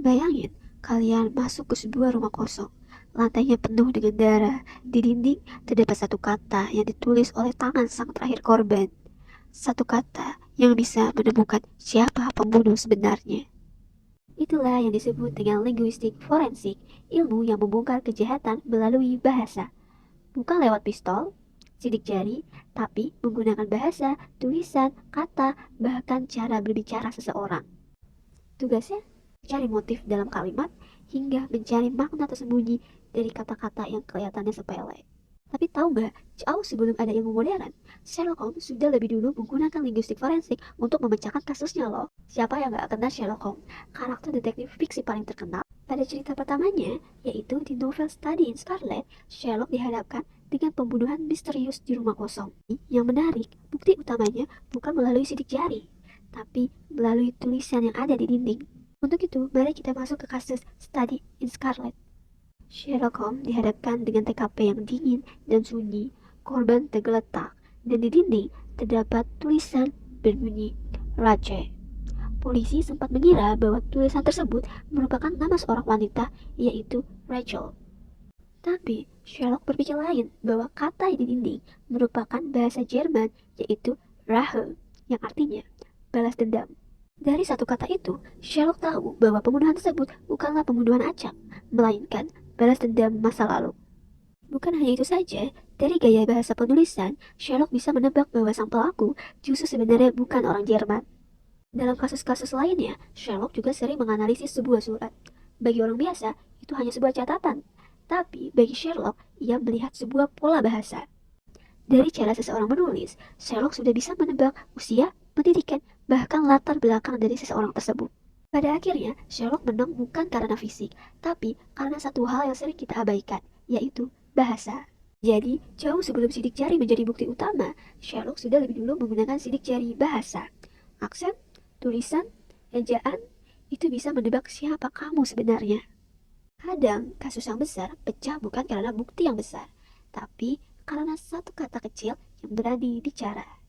Bayangin, kalian masuk ke sebuah rumah kosong. Lantainya penuh dengan darah. Di dinding terdapat satu kata yang ditulis oleh tangan sang terakhir korban. Satu kata yang bisa menemukan siapa pembunuh sebenarnya. Itulah yang disebut dengan linguistik forensik, ilmu yang membongkar kejahatan melalui bahasa. Bukan lewat pistol, sidik jari, tapi menggunakan bahasa, tulisan, kata, bahkan cara berbicara seseorang. Tugasnya mencari motif dalam kalimat hingga mencari makna tersembunyi dari kata-kata yang kelihatannya sepele. Tapi tahu nggak, jauh sebelum ada ilmu modern, Sherlock Holmes sudah lebih dulu menggunakan linguistik forensik untuk memecahkan kasusnya loh. Siapa yang nggak kenal Sherlock Holmes, karakter detektif fiksi paling terkenal? Pada cerita pertamanya, yaitu di novel Study in Scarlet, Sherlock dihadapkan dengan pembunuhan misterius di rumah kosong. Yang menarik, bukti utamanya bukan melalui sidik jari, tapi melalui tulisan yang ada di dinding. Untuk itu, mari kita masuk ke kasus Study in Scarlet. Sherlock Holmes dihadapkan dengan TKP yang dingin dan sunyi. Korban tergeletak, dan di dinding terdapat tulisan berbunyi Rache. Polisi sempat mengira bahwa tulisan tersebut merupakan nama seorang wanita, yaitu Rachel. Tapi Sherlock berpikir lain bahwa kata di dinding merupakan bahasa Jerman, yaitu Rache, yang artinya balas dendam. Dari satu kata itu, Sherlock tahu bahwa pembunuhan tersebut bukanlah pembunuhan acak, melainkan balas dendam masa lalu. Bukan hanya itu saja, dari gaya bahasa penulisan, Sherlock bisa menebak bahwa sang pelaku justru sebenarnya bukan orang Jerman. Dalam kasus-kasus lainnya, Sherlock juga sering menganalisis sebuah surat. Bagi orang biasa, itu hanya sebuah catatan. Tapi bagi Sherlock, ia melihat sebuah pola bahasa. Dari cara seseorang menulis, Sherlock sudah bisa menebak usia, pendidikan, bahkan latar belakang dari seseorang tersebut. Pada akhirnya, Sherlock menang bukan karena fisik, tapi karena satu hal yang sering kita abaikan, yaitu bahasa. Jadi, jauh sebelum sidik jari menjadi bukti utama, Sherlock sudah lebih dulu menggunakan sidik jari bahasa. Aksen, tulisan, ejaan, itu bisa menebak siapa kamu sebenarnya. Kadang, kasus yang besar pecah bukan karena bukti yang besar, tapi karena satu kata kecil yang berani bicara.